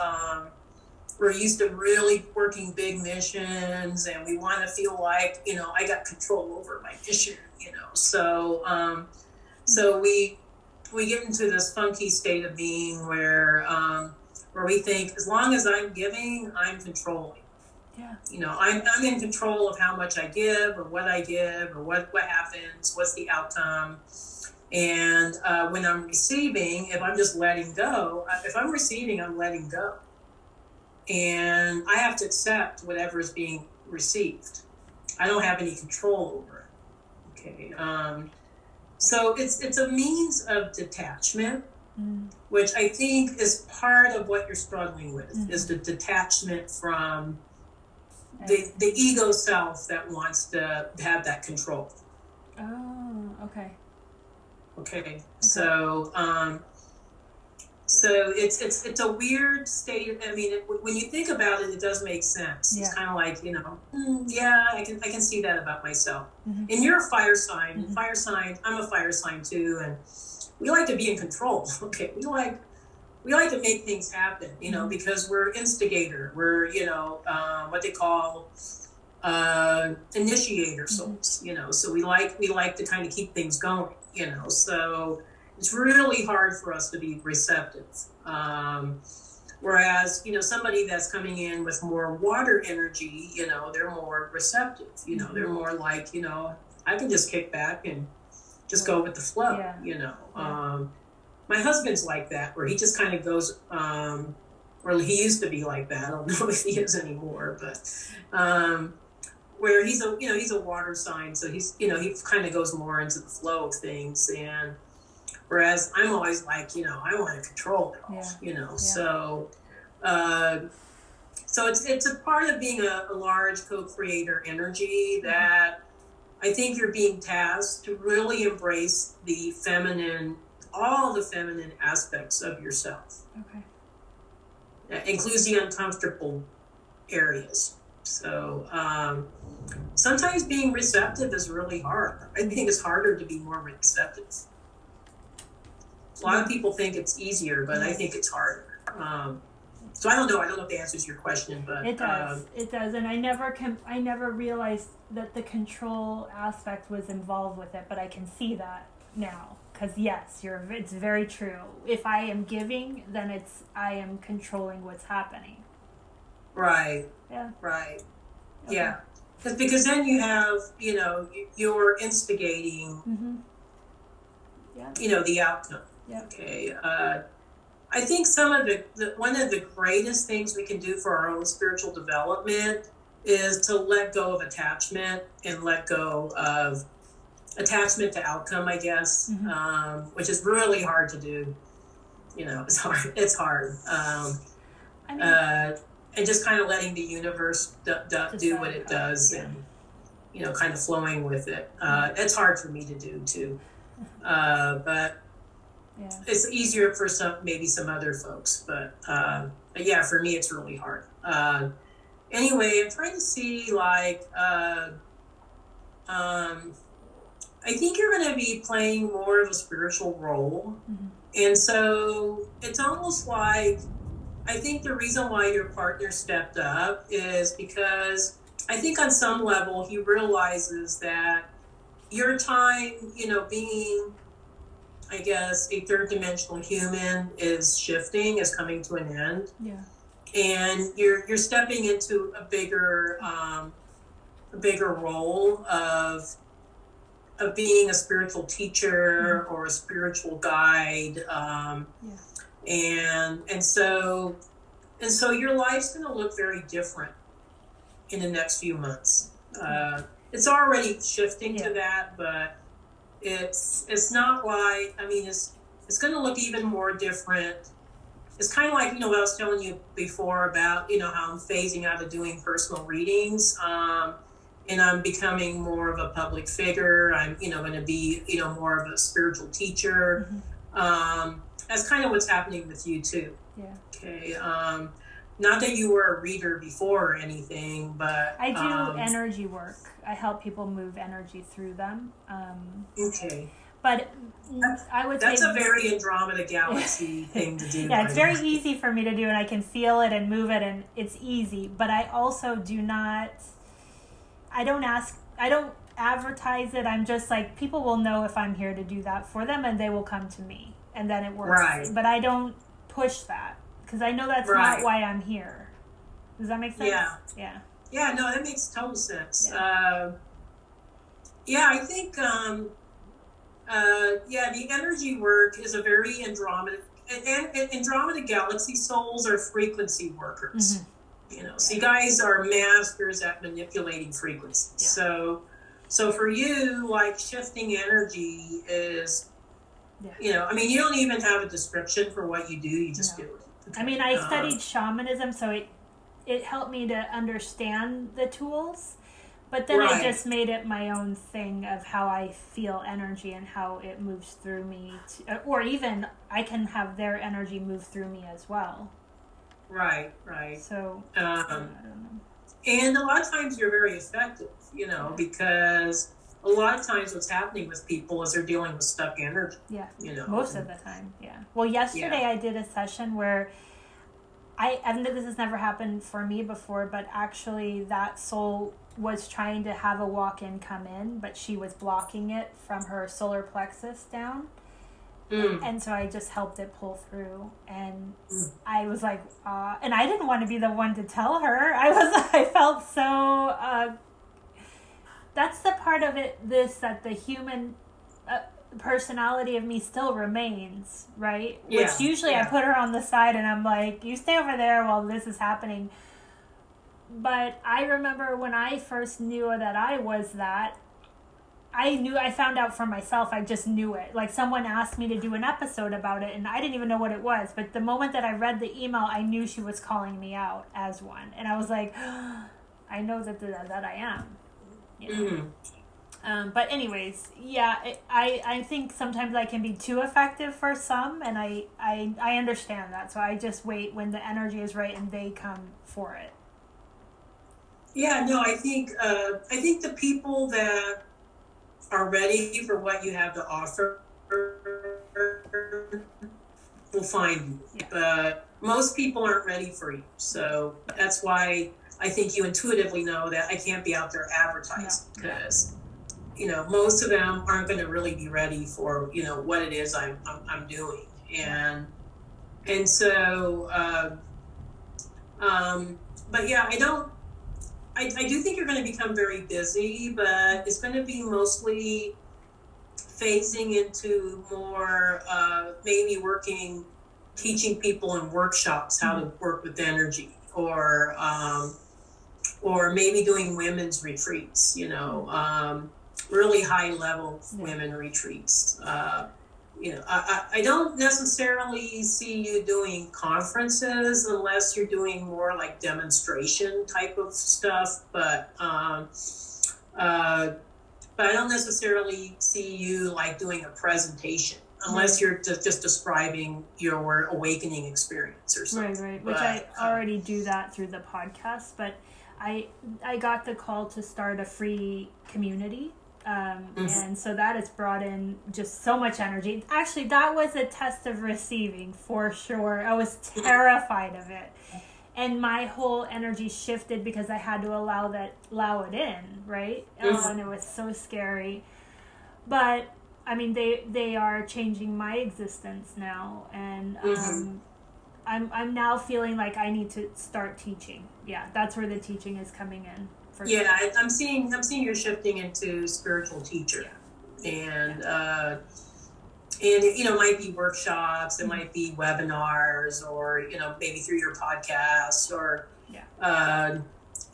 We're used to really working big missions, and we want to feel like, I got control over my mission, So we get into this funky state of being where we think, as long as I'm giving, I'm controlling. Yeah. I'm in control of how much I give, or what I give, or what happens, what's the outcome. And when I'm receiving, if I'm just letting go, if I'm receiving, I'm letting go. And I have to accept whatever is being received. I don't have any control over it. Okay. So it's a means of detachment, which I think is part of what you're struggling with, is the detachment from the ego self that wants to have that control. Oh, okay. Okay. So it's a weird state. I mean, when you think about it, it does make sense. Yeah. It's kind of like, yeah, I can see that about myself. Mm-hmm. And you're a fire sign. Mm-hmm. Fire sign. I'm a fire sign too, and we like to be in control. Okay, we like to make things happen. Because we're instigator. We're what they call initiator souls. So we like to kind of keep things going. So it's really hard for us to be receptive. Whereas, somebody that's coming in with more water energy, they're more receptive. They're more like, I can just kick back and just go with the flow. Yeah. My husband's like that, where he just kind of goes or he used to be like that. I don't know if he is anymore, but where he's a water sign, so he kind of goes more into the flow of things, and whereas I'm always like, I want to control it all, so. So it's a part of being a large co-creator energy that I think you're being tasked to really embrace the feminine, all the feminine aspects of yourself. Okay. That includes the uncomfortable areas. So sometimes being receptive is really hard. I think it's harder to be more receptive. A lot of people think it's easier, but I think it's harder. So I don't know if that answers your question, but it does, and I never realized that the control aspect was involved with it, but I can see that now, because yes, it's very true. If I am giving, then I am controlling what's happening. Right. Yeah. Right. Okay. Yeah. Because then you have, you're instigating, the outcome. Yeah. Okay. I think one of the greatest things we can do for our own spiritual development is to let go of attachment and let go of attachment to outcome, I guess, which is really hard to do. It's hard. It's hard. And just kind of letting the universe do what it does, and kind of flowing with it. It's hard for me to do too, but. Yeah. It's easier for maybe some other folks, but yeah, for me it's really hard. Anyway, I'm trying to see I think you're going to be playing more of a spiritual role, and so it's almost like I think the reason why your partner stepped up is because I think on some level he realizes that your time, being, I guess, a third dimensional human is coming to an end. Yeah. And you're stepping into a bigger role of being a spiritual teacher or a spiritual guide. And so your life's going to look very different in the next few months. It's already shifting to that, but it's not like, it's going to look even more different. It's kind of like, what I was telling you before about, how I'm phasing out of doing personal readings, and I'm becoming more of a public figure. I'm, going to be, more of a spiritual teacher. That's kind of what's happening with you too. Yeah. Okay. Not that you were a reader before or anything, but I do energy work. I help people move energy through them. Okay. But I would say that's a very Andromeda galaxy thing to do. Yeah, it's very easy for me to do, and I can feel it and move it, and it's easy. But I also do not. I don't advertise it. I'm just like, people will know if I'm here to do that for them, and they will come to me, and then it works. Right. But I don't push that because I know that's not why I'm here. Does that make sense? Yeah. Yeah. Yeah. No, that makes total sense. Yeah. I think. The energy work is a very Andromeda. And Andromeda galaxy souls are frequency workers. So you guys are masters at manipulating frequencies. Yeah. So for you, like, shifting energy is, you don't even have a description for what you do. You just do it. Okay. I studied shamanism, so it helped me to understand the tools. But then I just made it my own thing of how I feel energy and how it moves through me. Or even I can have their energy move through me as well. Right. So, I don't know. And a lot of times you're very effective, because a lot of times what's happening with people is they're dealing with stuck energy. Yeah, most of the time, yeah. Well, yesterday I did a session where this has never happened for me before, but actually that soul was trying to have a walk-in come in, but she was blocking it from her solar plexus down. And so I just helped it pull through, and I was like, and I didn't want to be the one to tell her. I felt so, that's the part of it, that the human, personality of me still remains, right? Yeah, Which usually I yeah. put her on the side and I'm like, you stay over there while this is happening. But I remember when I first knew that I was that, I found out for myself. I just knew it. Like, someone asked me to do an episode about it, and I didn't even know what it was. But the moment that I read the email, I knew she was calling me out as one. And I was like, I know that I am. You know? Mm-hmm. But anyways, yeah, I think sometimes I can be too effective for some, and I understand that. So I just wait when the energy is right and they come for it. Yeah, no, I think the people that are ready for what you have to offer will find you. Yeah. But most people aren't ready for you. So that's why I think you intuitively know that I can't be out there advertising, because most of them aren't going to really be ready for what it is I'm doing, and so but yeah, I do think you're going to become very busy, but it's going to be mostly phasing into more maybe teaching people in workshops how to work with energy, or maybe doing women's retreats, really high level women retreats. I don't necessarily see you doing conferences unless you're doing more like demonstration type of stuff, but I don't necessarily see you like doing a presentation unless you're just describing your awakening experience or something. Right. Which I already do that through the podcast, but I got the call to start a free community. And so that has brought in just so much energy. Actually, that was a test of receiving for sure. I was terrified of it. And my whole energy shifted because I had to allow it in, right? And it was so scary. But I mean, they are changing my existence now, and I'm now feeling like I need to start teaching. Yeah, that's where the teaching is coming in. Yeah, I'm seeing you're shifting into spiritual teacher, and it might be workshops, it might be webinars, or maybe through your podcast, or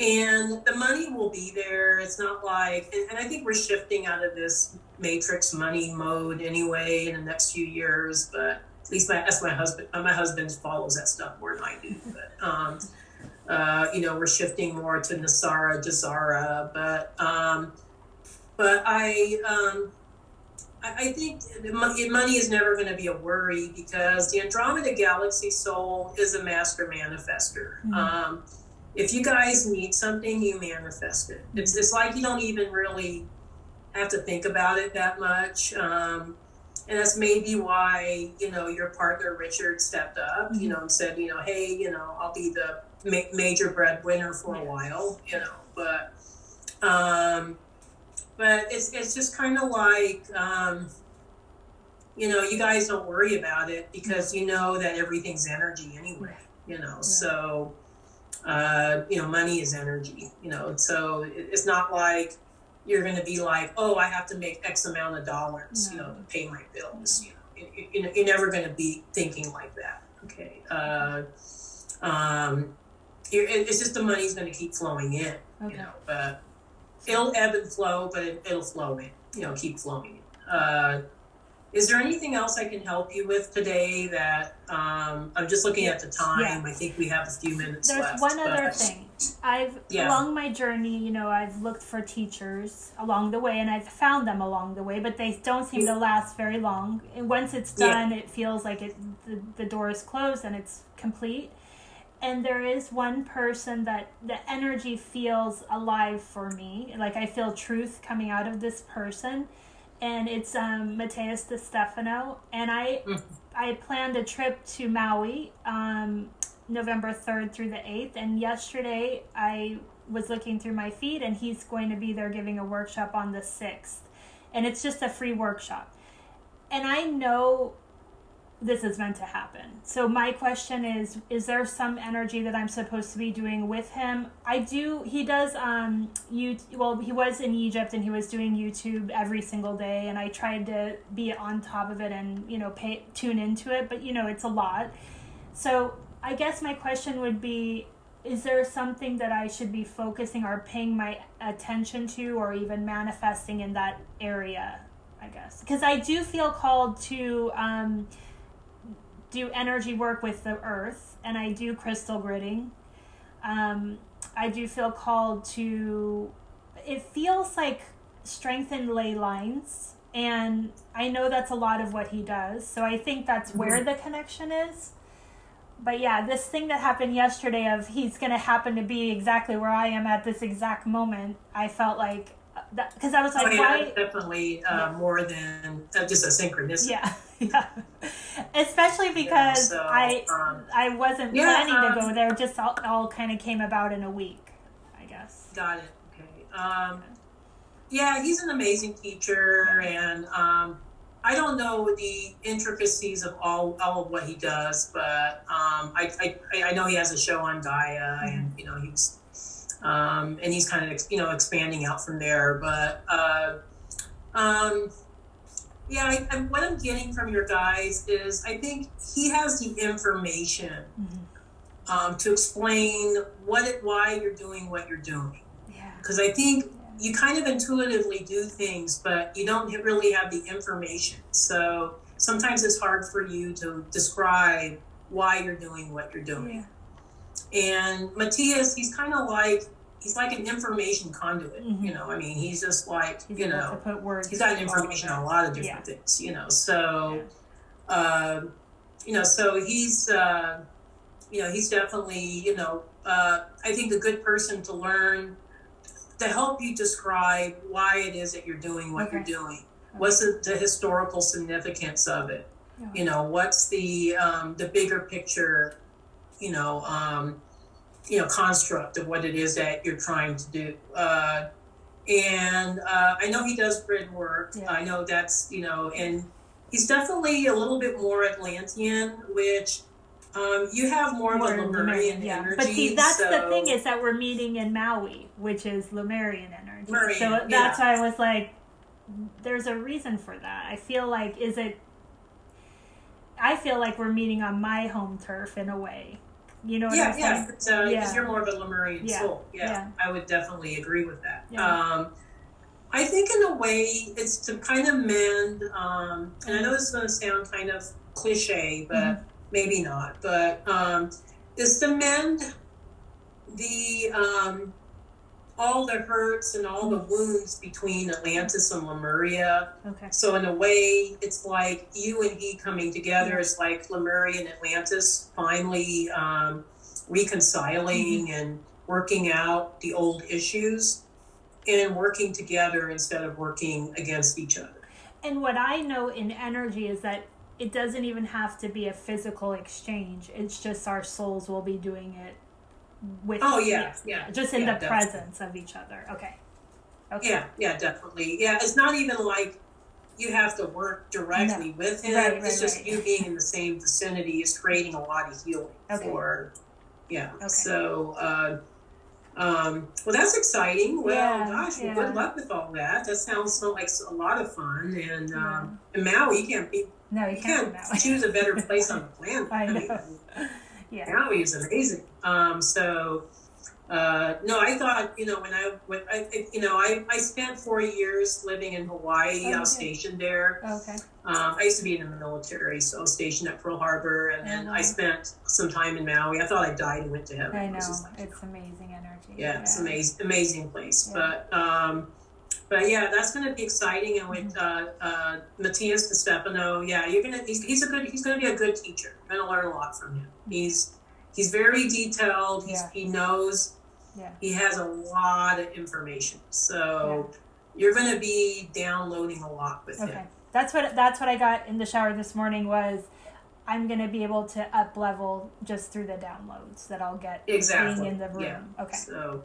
and the money will be there. It's not like, and I think we're shifting out of this matrix money mode anyway in the next few years, but at least that's my husband. My husband follows that stuff more than I do, but. We're shifting more to Nasara, Jazara, but I think money is never going to be a worry, because the Andromeda Galaxy Soul is a master manifester. If you guys need something, you manifest it. It's like you don't even really have to think about it that much. And that's maybe why, your partner Richard stepped up, and said, hey, I'll be the major breadwinner for a while, but it's just kind of like, you guys don't worry about it, because you know that everything's energy anyway, so, money is energy, so it's not like you're going to be like, oh, I have to make X amount of dollars, to pay my bills, you're never going to be thinking like that. Okay. It's just the money's going to keep flowing in, but it'll ebb and flow, but it'll flow in, keep flowing in. Is there anything else I can help you with today that, I'm just looking at the time. Yeah. I think we have a few minutes left. There's one other thing. Along my journey, I've looked for teachers along the way, and I've found them along the way, but they don't seem to last very long. And once it's done, it feels like the door is closed and it's complete. And there is one person that the energy feels alive for me. Like, I feel truth coming out of this person. And it's Matthias DeStefano. And I planned a trip to Maui November 3rd through the 8th. And yesterday I was looking through my feed, and he's going to be there giving a workshop on the 6th. And it's just a free workshop. And I know this is meant to happen. So my question is there some energy that I'm supposed to be doing with him? He does, he was in Egypt and he was doing YouTube every single day, and I tried to be on top of it and, tune into it, but it's a lot. So I guess my question would be, is there something that I should be focusing or paying my attention to, or even manifesting in that area, I guess? Because I do feel called to do energy work with the earth, and I do crystal gridding. I do feel called to, it feels like strengthen ley lines, and I know that's a lot of what he does, so I think that's where the connection is. But yeah, this thing that happened yesterday of he's going to happen to be exactly where I am at this exact moment, I felt like, because I was like, why? Definitely more than just a synchronicity. Yeah. Especially because I wasn't planning to go there. Just all kind of came about in a week, I guess. Got it. Okay. Yeah, he's an amazing teacher, and I don't know the intricacies of all of what he does, but I know he has a show on Gaia, and he's and he's kind of expanding out from there. But what I'm getting from your guys is I think he has the information to explain why you're doing what you're doing. Yeah. Because I think you kind of intuitively do things, but you don't really have the information. So sometimes it's hard for you to describe why you're doing what you're doing. Yeah. And Matthias, he's kind of like, he's like an information conduit, I mean, he's just like, he's got information on a lot of different things, so, so he's, he's definitely, I think a good person to learn, to help you describe why it is that you're doing what you're doing. What's the historical significance of it? What's the bigger picture, construct of what it is that you're trying to do. And I know he does grid work. Yeah. I know that's, and he's definitely a little bit more Atlantean, which you have more of a Lemurian energy. But see, that's the thing, is that we're meeting in Maui, which is Lemurian energy. So that's why I was like, there's a reason for that. I feel like we're meeting on my home turf in a way. You know what I'm saying? Because you're more of a Lemurian soul. Yeah, I would definitely agree with that. Yeah. I think in a way it's to kind of mend, and I know this is going to sound kind of cliche, but maybe not, but is to mend the all the hurts and all the wounds between Atlantis and Lemuria. Okay. So in a way, it's like you and he coming together. It's like Lemuria and Atlantis finally reconciling and working out the old issues and working together instead of working against each other. And what I know in energy is that it doesn't even have to be a physical exchange. It's just our souls will be doing it with just in the presence of each other. Okay. Yeah, definitely. Yeah, it's not even like you have to work directly with him. It's just you being in the same vicinity is creating a lot of healing So well, that's exciting. Well, good luck with all that. That sounds like a lot of fun. And in Maui, you can't choose a better place on the planet. I know. Maui is amazing. I thought, I spent 4 years living in Hawaii. I was stationed there. Okay. I used to be in the military, so I was stationed at Pearl Harbor, and then I spent some time in Maui. I thought I died and went to heaven. I know. It's amazing energy. Yeah, it's amazing place. Yeah. But yeah, that's going to be exciting. And with Matthias DeStefano, he's going to be a good teacher. I'm going to learn a lot from him. He's very detailed. He knows. Yeah. He has a lot of information. So you're going to be downloading a lot with him. That's what I got in the shower this morning was I'm going to be able to up level just through the downloads that I'll get being in the room. Yeah. Okay. So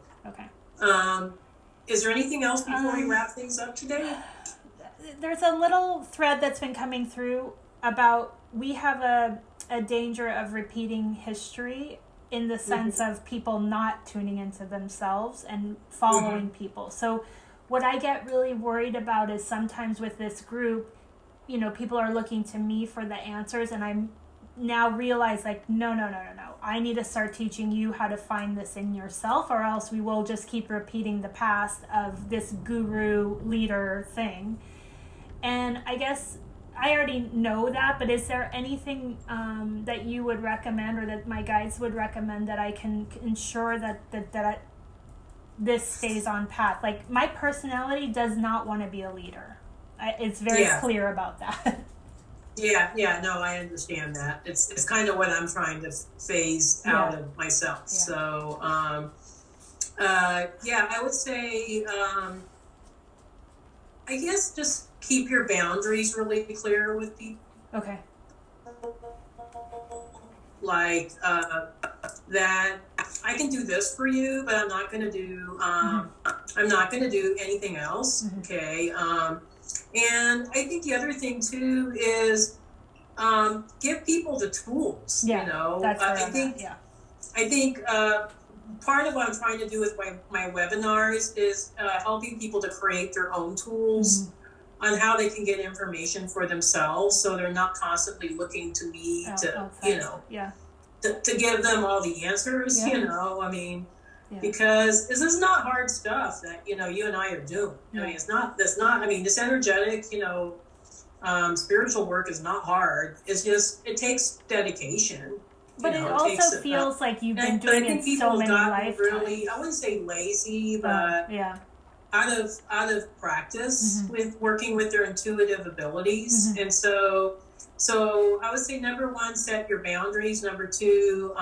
is there anything else before we wrap things up today? There's a little thread that's been coming through about we have a danger of repeating history in the sense of people not tuning into themselves and following people. So what I get really worried about is sometimes with this group, you know, people are looking to me for the answers, and I'm now realize like, no. I need to start teaching you how to find this in yourself, or else we will just keep repeating the past of this guru leader thing. And I guess I already know that, but is there anything that you would recommend, or that my guides would recommend, that I can ensure that this stays on path? Like, my personality does not want to be a leader. It's very clear about that. No, I understand that. It's kind of what I'm trying to phase out of myself. Yeah. So, I would say, I guess just keep your boundaries really clear with people. Okay. Like, that I can do this for you, but I'm not going to do, I'm not going to do anything else. Okay. And I think the other thing too is, give people the tools, you know. That's I think part of what I'm trying to do with my webinars is helping people to create their own tools on how they can get information for themselves, so they're not constantly looking to me to give them all the answers, you know. I mean, because this is not hard stuff that, you know, you and I are doing. I mean, this energetic, you know, spiritual work is not hard. It's just, it takes dedication. But it also feels like you've been doing it so many lifetimes. Really, I wouldn't say lazy, but out of practice with working with their intuitive abilities. And so I would say, number one, set your boundaries. Number two,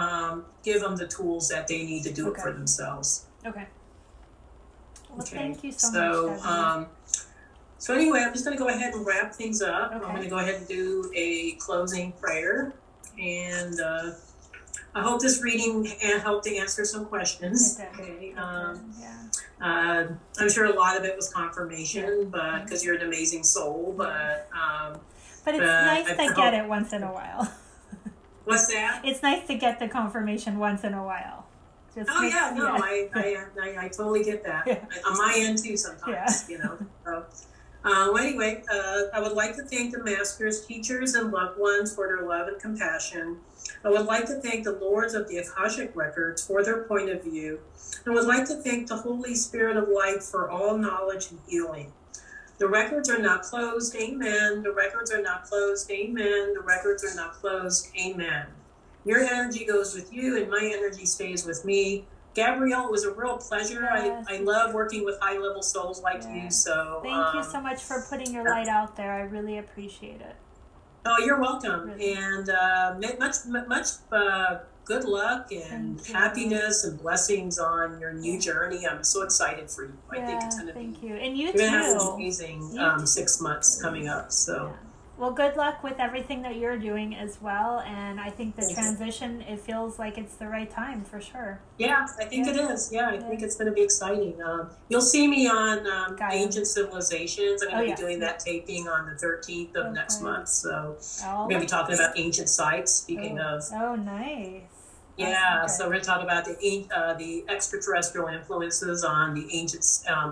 give them the tools that they need to do it for themselves. Okay. Well, thank you so much. So anyway, I'm just going to go ahead and wrap things up. I'm going to go ahead and do a closing prayer. And I hope this reading helped to answer some questions. Okay. I'm sure a lot of it was confirmation, but because you're an amazing soul. But it's nice to get it once in a while. What's that? It's nice to get the confirmation once in a while. I totally get that. On my end too sometimes, you know. So, anyway, I would like to thank the masters, teachers, and loved ones for their love and compassion. I would like to thank the lords of the Akashic Records for their point of view. I would like to thank the Holy Spirit of Light for all knowledge and healing. The records are not closed, amen. The records are not closed, amen. The records are not closed, amen. Your energy goes with you, and my energy stays with me. Gabrielle, it was a real pleasure. I love working with high-level souls like you. So thank you so much for putting your light out there. I really appreciate it. Oh, you're welcome. Really. And much good luck and happiness and blessings on your new journey. I'm so excited for you. I think it's going to be. Thank you. And you too. You're going to have an amazing 6 months coming up. So. Well, good luck with everything that you're doing as well. And I think the transition, it feels like it's the right time for sure. Yeah, I think it is. Yeah, I think it's going to be exciting. You'll see me on Ancient Civilizations. I'm going to be doing that taping on the 13th of next month. So we're going to be talking about ancient sites, speaking of. Oh, nice. Yeah, so we're going to talk about the extraterrestrial influences on the ancient,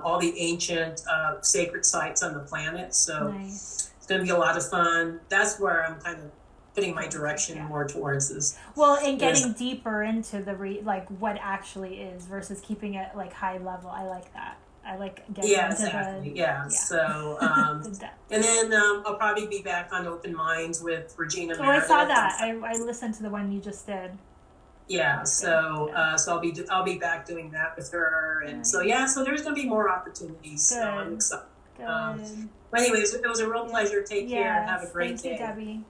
all the ancient sacred sites on the planet. So it's going to be a lot of fun. That's where I'm kind of putting my direction more towards this. Well, and getting deeper into the what actually is versus keeping it like high level. I like that. I like getting into So, and then I'll probably be back on Open Minds with Regina Meredith. I saw that. I listened to the one you just did. Yeah, so I'll be back doing that with her, and so there's going to be more opportunities. So I'm excited. But anyways, it was a real pleasure. Take care. Have a great day. Thank you, Debbie.